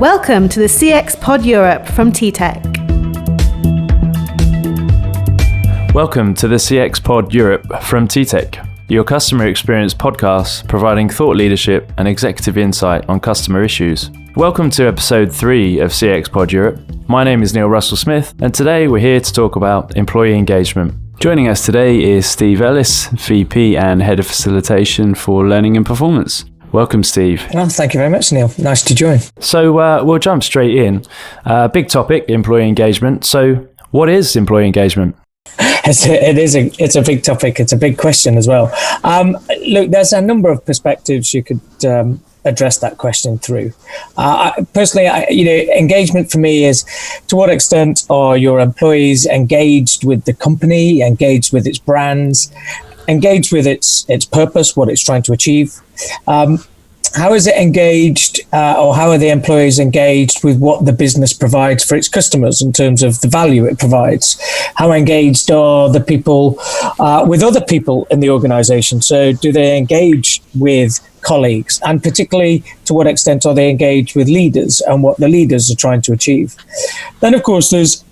Welcome to the TheCX Pod Europe from TTEC. Welcome to the TheCX Pod Europe from TTEC, your customer experience podcast providing thought leadership and executive insight on customer issues. Welcome to episode 3 of TheCX Pod Europe. My name is Neil Russell-Smith, and today we're here to talk about employee engagement. Joining us today is Steve Ellis, VP and Head of Facilitation for Learning and Performance. Welcome, Steve. Well, thank you very much, Neil. Nice to join. So we'll jump straight in. Big topic, employee engagement. So what is employee engagement? It's a big topic. It's a big question as well. Look, there's a number of perspectives you could address that question through. Personally, engagement for me is to what extent are your employees engaged with the company, engaged with its brands, engaged with its purpose, what it's trying to achieve. How is it engaged, or how are the employees engaged with what the business provides for its customers in terms of the value it provides? How engaged are the people with other people in the organization? So do they engage with colleagues? And particularly, to what extent are they engaged with leaders and what the leaders are trying to achieve? Then, of course, there's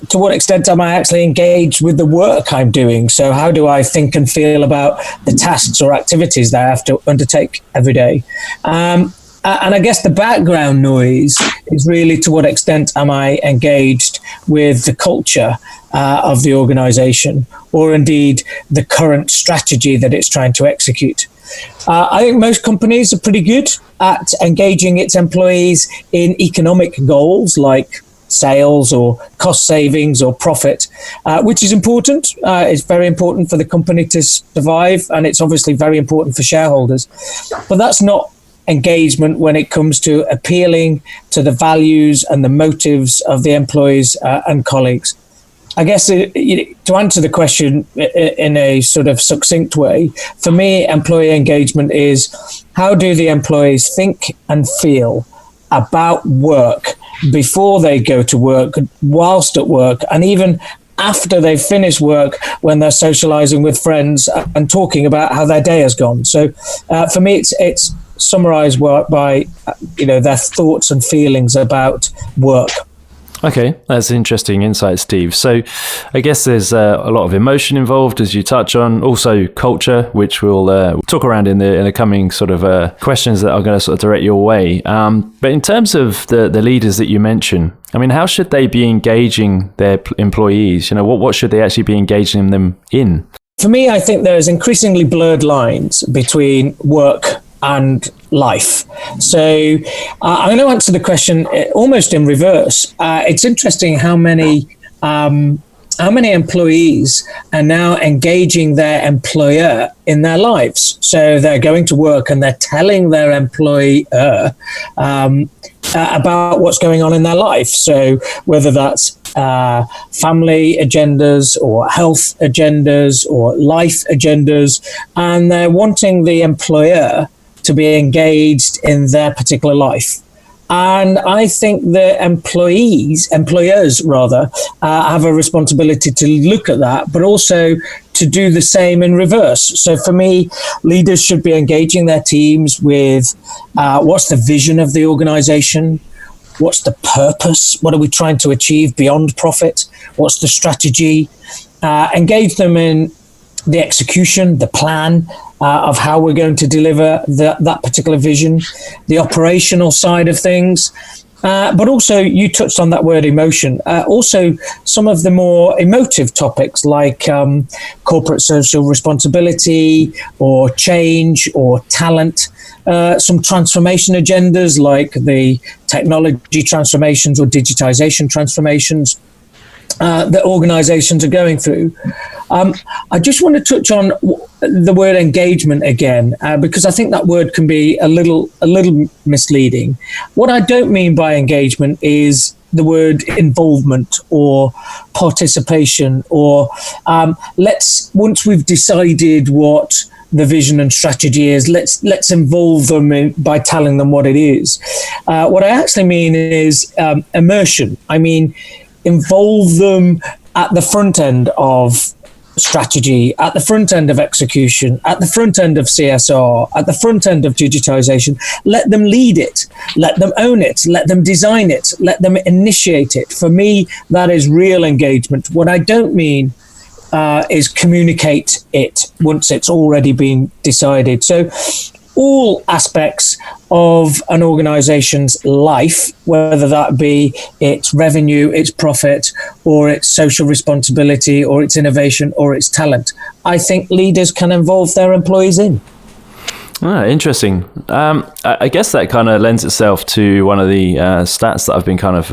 to what extent am I actually engaged with the work I'm doing? So how do I think and feel about the tasks or activities that I have to undertake every day? And I guess the background noise is really to what extent am I engaged with the culture of the organization, or indeed the current strategy that it's trying to execute. I think most companies are pretty good at engaging its employees in economic goals like sales or cost savings or profit, which is important. It's very important for the company to survive, and it's obviously very important for shareholders. But that's not engagement when it comes to appealing to the values and the motives of the employees and colleagues. I guess to answer the question in a sort of succinct way, for me, employee engagement is how do the employees think and feel about work before they go to work, whilst at work, and even after they've finished work when they're socializing with friends and talking about how their day has gone. So for me, it's summarized by their thoughts and feelings about work. Okay, that's interesting insight, Steve. So I guess there's a lot of emotion involved, as you touch on, also culture, which we'll talk around in the coming sort of questions that are going to sort of direct your way. But in terms of the leaders that you mentioned, I mean, how should they be engaging their employees? What should they actually be engaging them in? For me, I think there's increasingly blurred lines between work and life. So I'm going to answer the question almost in reverse. It's interesting how many employees are now engaging their employer in their lives. So they're going to work and they're telling their employer about what's going on in their life. So whether that's family agendas or health agendas or life agendas, and they're wanting the employer to be engaged in their particular life. And I think the employers have a responsibility to look at that, but also to do the same in reverse. So for me, leaders should be engaging their teams with what's the vision of the organization? What's the purpose? What are we trying to achieve beyond profit? What's the strategy? Engage them in the execution, the plan of how we're going to deliver that particular vision, the operational side of things. But also, you touched on that word emotion. Also, some of the more emotive topics like corporate social responsibility or change or talent, some transformation agendas like the technology transformations or digitization transformations that organizations are going through. I just want to touch on the word engagement again, because I think that word can be a little misleading. What I don't mean by engagement is the word involvement or participation, or once we've decided what the vision and strategy is, let's involve them by telling them what it is. What I actually mean is immersion. I mean, involve them at the front end of strategy, at the front end of execution, at the front end of CSR, at the front end of digitization. Let them lead it, let them own it, let them design it, let them initiate it. For me, that is real engagement. What I don't mean is communicate it once it's already been decided. So all aspects of an organization's life, whether that be its revenue, its profit, or its social responsibility, or its innovation, or its talent, I think leaders can involve their employees in. Interesting. I guess that kind of lends itself to one of the stats that I've been kind of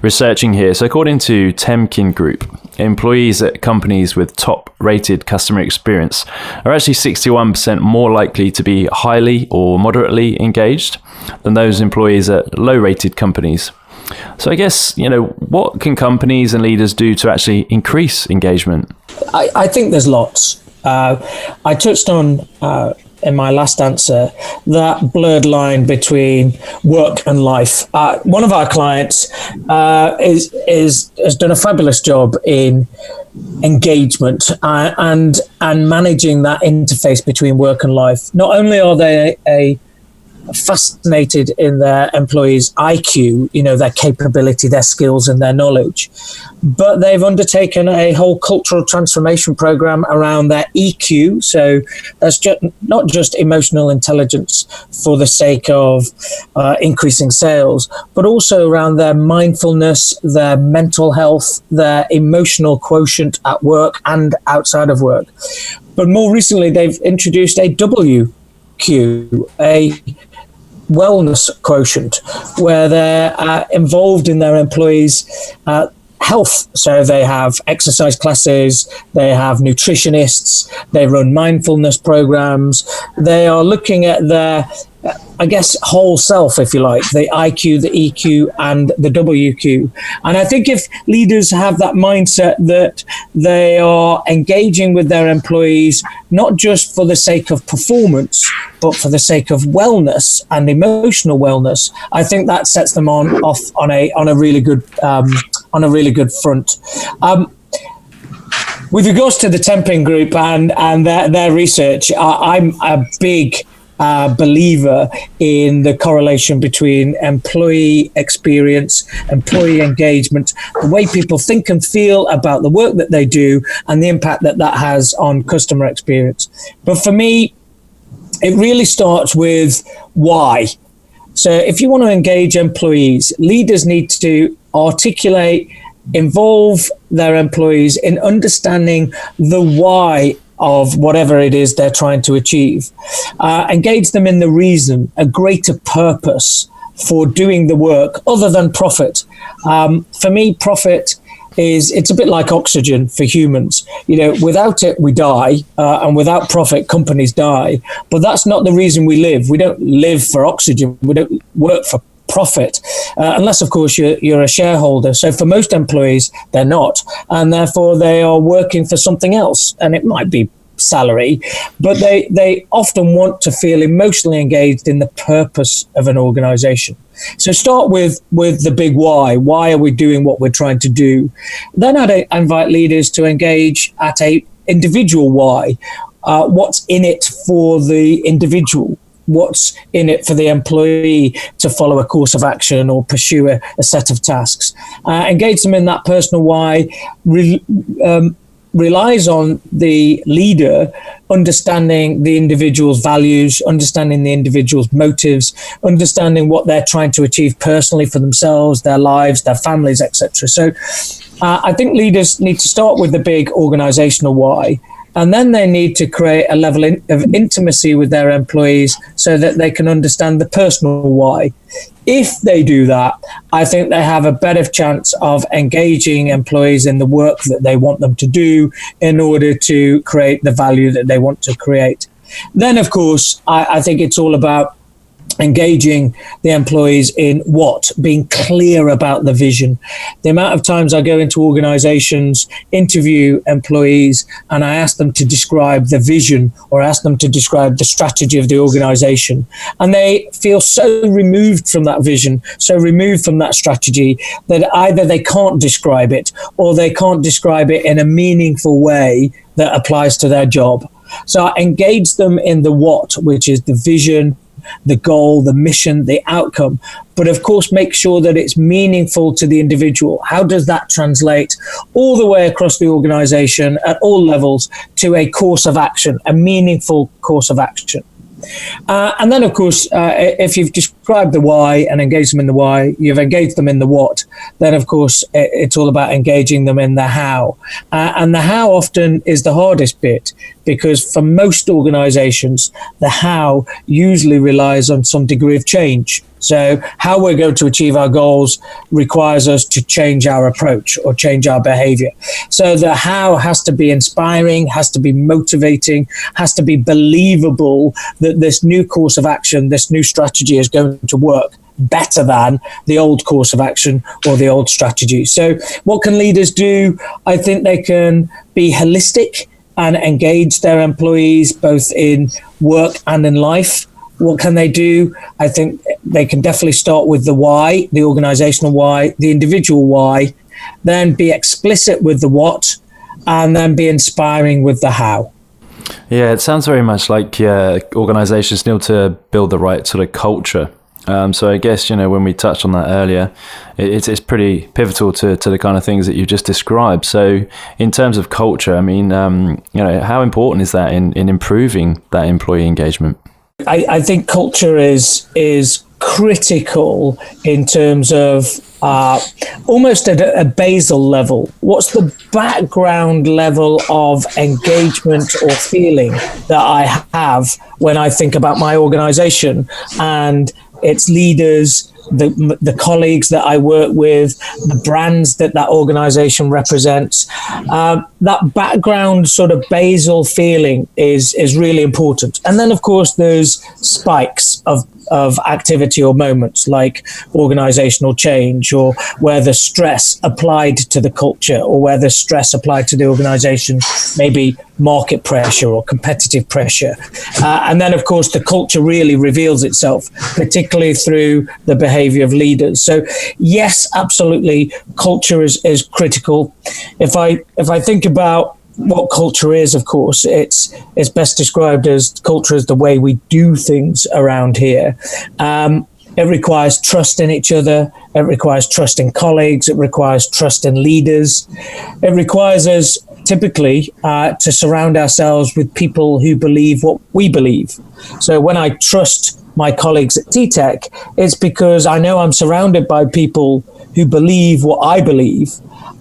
researching here. So according to Temkin Group, employees at companies with top-rated customer experience are actually 61% more likely to be highly or moderately engaged than those employees at low-rated companies. So I guess, what can companies and leaders do to actually increase engagement? I think there's lots. I touched on in my last answer, that blurred line between work and life. One of our clients has done a fabulous job in engagement and managing that interface between work and life. Not only are they fascinated in their employees' IQ, their capability, their skills and their knowledge, but they've undertaken a whole cultural transformation program around their EQ. So that's not just emotional intelligence for the sake of increasing sales, but also around their mindfulness, their mental health, their emotional quotient at work and outside of work. But more recently, they've introduced a WQ, a wellness quotient, where they're involved in their employees' health. So they have exercise classes, they have nutritionists, they run mindfulness programs. They are looking at their, whole self, if you like, the IQ, the EQ, and the WQ. And I think if leaders have that mindset that they are engaging with their employees, not just for the sake of performance, but for the sake of wellness and emotional wellness, I think that sets them off on a really good front. With regards to the Temping Group and their research, I'm a big believer in the correlation between employee experience, employee engagement, the way people think and feel about the work that they do, and the impact that has on customer experience. But for me, it really starts with why. So if you want to engage employees, leaders need to articulate, involve their employees in understanding the why of whatever it is they're trying to achieve. Engage them in the reason, a greater purpose for doing the work other than profit. For me, profit it's a bit like oxygen for humans. Without it, we die, and without profit, companies die. But that's not the reason we live. We don't live for oxygen. We don't work for profit, unless, of course, you're a shareholder. So for most employees, they're not, and therefore they are working for something else. And it might be salary, but they often want to feel emotionally engaged in the purpose of an organization. So start with the big why. Why are we doing what we're trying to do? Then I'd invite leaders to engage at a individual why. What's in it for the individual? What's in it for the employee to follow a course of action or pursue a set of tasks? Engage them in that personal why. Relies on the leader understanding the individual's values, understanding the individual's motives, understanding what they're trying to achieve personally for themselves, their lives, their families, etc. So I think leaders need to start with the big organizational why, and then they need to create a level of intimacy with their employees so that they can understand the personal why. If they do that, I think they have a better chance of engaging employees in the work that they want them to do in order to create the value that they want to create. Then, of course, I think it's all about engaging the employees in what, being clear about the vision. The amount of times I go into organizations, interview employees, and I ask them to describe the vision or ask them to describe the strategy of the organization. And they feel so removed from that vision, so removed from that strategy, that either they can't describe it or they can't describe it in a meaningful way that applies to their job. So I engage them in the what, which is the vision, the goal, the mission, the outcome, but of course make sure that it's meaningful to the individual. How does that translate all the way across the organization at all levels to a course of action, a meaningful course of action? And then, of course, if you've described the why and engaged them in the why, you've engaged them in the what, then, of course, it's all about engaging them in the how. And the how often is the hardest bit, because for most organizations, the how usually relies on some degree of change. So how we're going to achieve our goals requires us to change our approach or change our behavior. So the how has to be inspiring, has to be motivating, has to be believable that this new course of action, this new strategy is going to work better than the old course of action or the old strategy. So what can leaders do? I think they can be holistic and engage their employees both in work and in life. What can they do? I think they can definitely start with the why, the organizational why, the individual why, then be explicit with the what, and then be inspiring with the how. Yeah, it sounds very much like organizations need to build the right sort of culture. So I guess, when we touched on that earlier, it's pretty pivotal to the kind of things that you just described. So in terms of culture, I mean, how important is that in improving that employee engagement? I think culture is critical in terms of almost at a basal level. What's the background level of engagement or feeling that I have when I think about my organization and its leaders, the colleagues that I work with, the brands that organization represents? That background sort of basal feeling is really important. And then, of course, there's spikes of activity or moments like organizational change, or where the stress applied to the culture or where the stress applied to the organization, maybe market pressure or competitive pressure. And then, of course, the culture really reveals itself, particularly through the behavior of leaders. So, yes, absolutely, culture is critical. If I think about what culture is, of course, it's best described as culture is the way we do things around here. It requires trust in each other. It requires trust in colleagues. It requires trust in leaders. It requires us typically to surround ourselves with people who believe what we believe. So when I trust my colleagues at TTEC, it's because I know I'm surrounded by people who believe what I believe.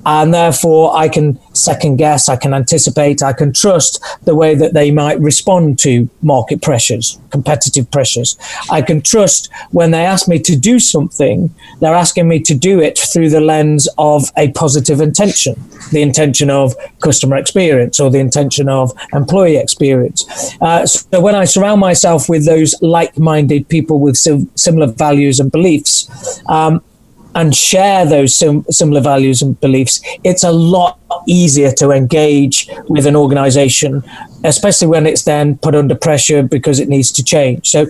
And therefore, I can second guess, I can anticipate, I can trust the way that they might respond to market pressures, competitive pressures. I can trust when they ask me to do something, they're asking me to do it through the lens of a positive intention, the intention of customer experience or the intention of employee experience. So when I surround myself with those like-minded people with similar values and beliefs, and share those similar values and beliefs, it's a lot easier to engage with an organization, especially when it's then put under pressure because it needs to change. So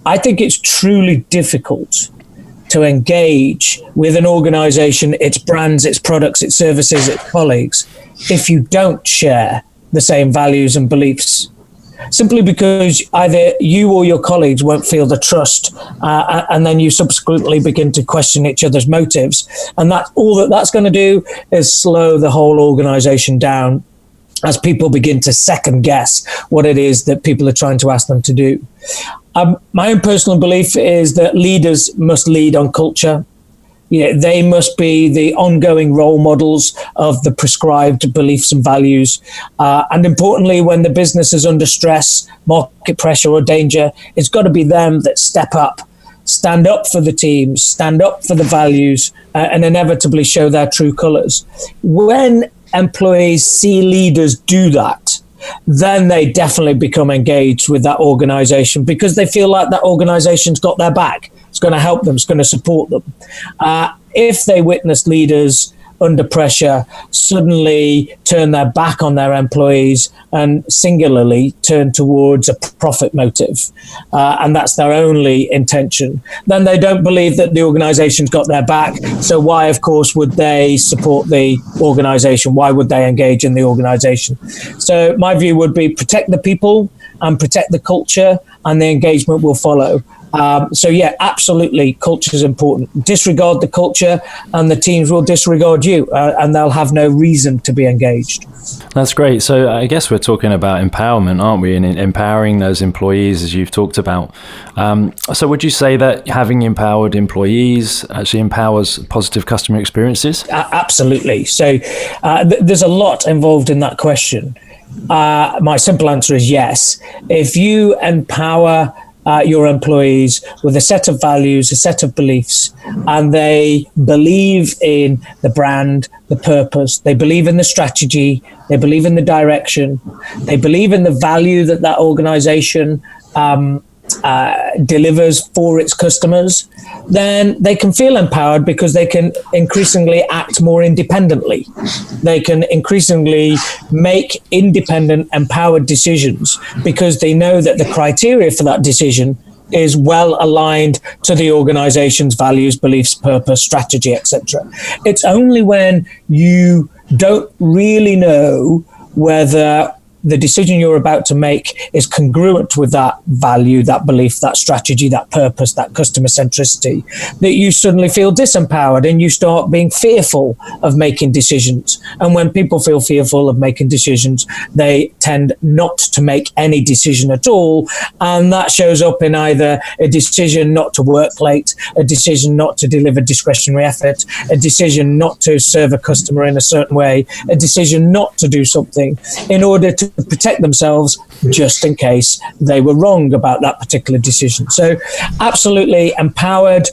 I think it's truly difficult to engage with an organization, its brands, its products, its services, its colleagues, if you don't share the same values and beliefs. Simply because either you or your colleagues won't feel the trust, and then you subsequently begin to question each other's motives. And that's all that's going to do is slow the whole organization down as people begin to second guess what it is that people are trying to ask them to do. My own personal belief is that leaders must lead on culture. They must be the ongoing role models of the prescribed beliefs and values. And importantly, when the business is under stress, market pressure or danger, it's got to be them that step up, stand up for the teams, stand up for the values, and inevitably show their true colors. When employees see leaders do that, then they definitely become engaged with that organization because they feel like that organization's got their back. It's going to help them. It's going to support them. If they witness leaders under pressure suddenly turn their back on their employees and singularly turn towards a profit motive, and that's their only intention, then they don't believe that the organization's got their back. So why, of course, would they support the organization? Why would they engage in the organization? So my view would be protect the people and protect the culture, and the engagement will follow. So yeah, absolutely, culture is important. Disregard the culture and the teams will disregard you, and they'll have no reason to be engaged. That's great. So I guess we're talking about empowerment, aren't we? And empowering those employees, as you've talked about. So would you say that having empowered employees actually empowers positive customer experiences? Absolutely. So there's a lot involved in that question. My simple answer is yes. If you empower your employees with a set of values, a set of beliefs, and they believe in the brand, the purpose, they believe in the strategy, they believe in the direction, they believe in the value that that organization delivers for its customers, then they can feel empowered because they can increasingly act more independently. They can increasingly make independent, empowered decisions because they know that the criteria for that decision is well aligned to the organization's values, beliefs, purpose, strategy, etc. It's only when you don't really know whether the decision you're about to make is congruent with that value, that belief, that strategy, that purpose, that customer centricity, that you suddenly feel disempowered and you start being fearful of making decisions. And when people feel fearful of making decisions, they tend not to make any decision at all. And that shows up in either a decision not to work late, a decision not to deliver discretionary effort, a decision not to serve a customer in a certain way, a decision not to do something in order to protect themselves just in case they were wrong about that particular decision. So absolutely empowered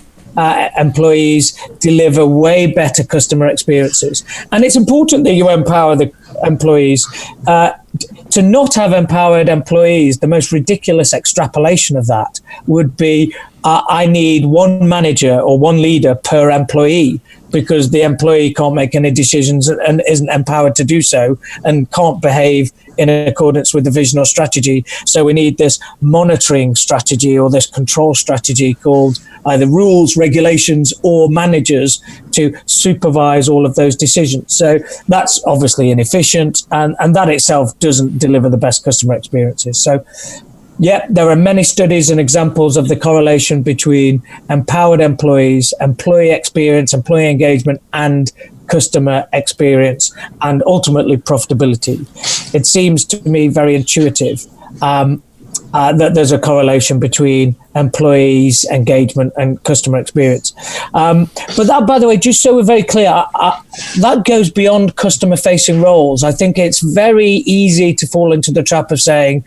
employees deliver way better customer experiences. And it's important that you empower the employees. To not have empowered employees, the most ridiculous extrapolation of that would be I need one manager or one leader per employee because the employee can't make any decisions and isn't empowered to do so and can't behave in accordance with the vision or strategy. So we need this monitoring strategy or this control strategy called either rules, regulations, or managers to supervise all of those decisions. So that's obviously inefficient, and that itself doesn't deliver the best customer experiences. So yeah, there are many studies and examples of the correlation between empowered employees, employee experience, employee engagement, and customer experience, and ultimately profitability. It seems to me very intuitive that there's a correlation between employees' engagement and customer experience. But that, by the way, just so we're very clear, that goes beyond customer-facing roles. I think it's very easy to fall into the trap of saying,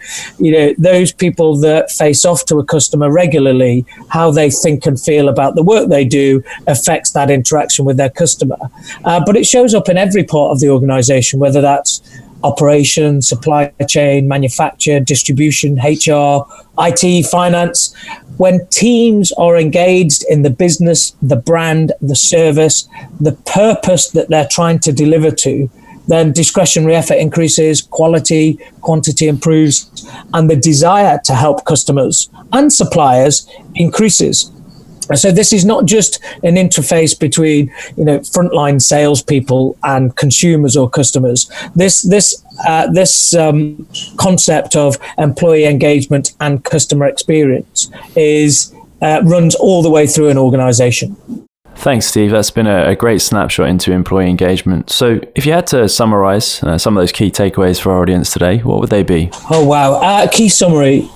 those people that face off to a customer regularly, how they think and feel about the work they do affects that interaction with their customer. But it shows up in every part of the organization, whether that's operations, supply chain, manufacture, distribution, HR, IT, finance. When teams are engaged in the business, the brand, the service, the purpose that they're trying to deliver to, then discretionary effort increases, quality, quantity improves, and the desire to help customers and suppliers increases. So this is not just an interface between, frontline salespeople and consumers or customers. This concept of employee engagement and customer experience runs all the way through an organization. Thanks, Steve. That's been a great snapshot into employee engagement. So if you had to summarize some of those key takeaways for our audience today, what would they be? Oh, wow. Key summary.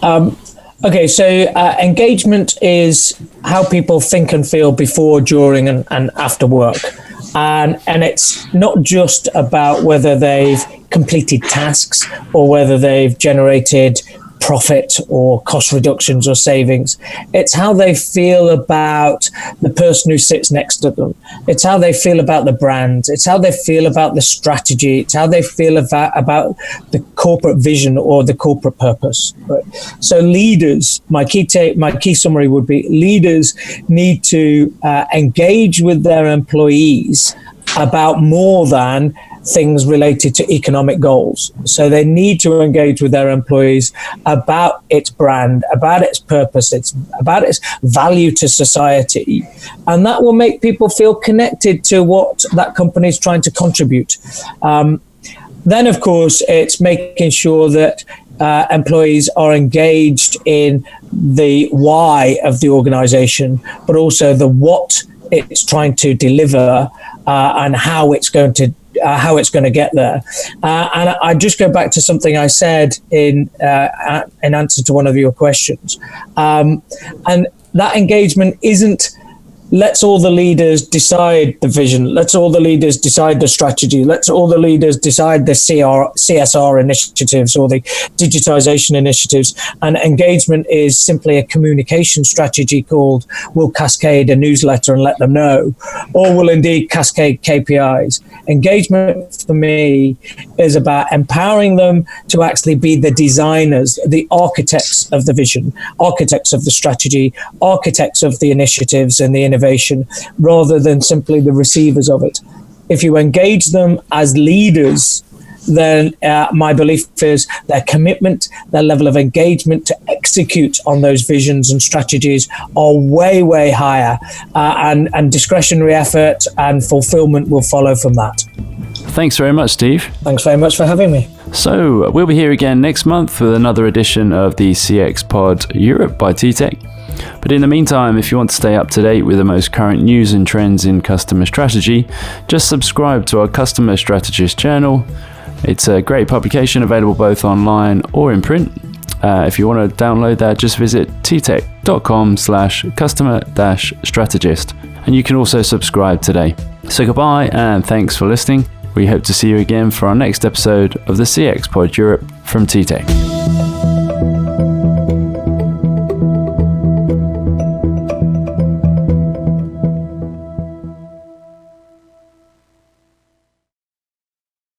Okay, so engagement is how people think and feel before, during, and after work. And it's not just about whether they've completed tasks or whether they've generated profit or cost reductions or savings. It's how they feel about the person who sits next to them. It's how they feel about the brand. It's how they feel about the strategy. It's how they feel about the corporate vision or the corporate purpose. Right? So leaders, my key summary would be leaders need to engage with their employees about more than things related to economic goals. So they need to engage with their employees about its brand, about its purpose, about its value to society. And that will make people feel connected to what that company is trying to contribute. Then, of course, it's making sure that employees are engaged in the why of the organization, but also the what it's trying to deliver and how it's going to get there. And I just go back to something I said in answer to one of your questions. And that engagement isn't let's all the leaders decide the vision, let's all the leaders decide the strategy, let's all the leaders decide the CSR initiatives or the digitization initiatives. And engagement is simply a communication strategy called we'll cascade a newsletter and let them know, or we'll indeed cascade KPIs. Engagement for me is about empowering them to actually be the designers, the architects of the vision, architects of the strategy, architects of the initiatives and the innovation, rather than simply the receivers of it. If you engage them as leaders, then my belief is their commitment, their level of engagement to execute on those visions and strategies are way, way higher, and discretionary effort and fulfillment will follow from that. Thanks very much, Steve. Thanks very much for having me. So we'll be here again next month with another edition of the CX Pod Europe by TTEC. But in the meantime, if you want to stay up to date with the most current news and trends in customer strategy, just subscribe to our Customer Strategist channel. It's a great publication available both online or in print. If you want to download that, just visit ttec.com/customer-strategist. And you can also subscribe today. So goodbye and thanks for listening. We hope to see you again for our next episode of the CX Pod Europe from TTEC.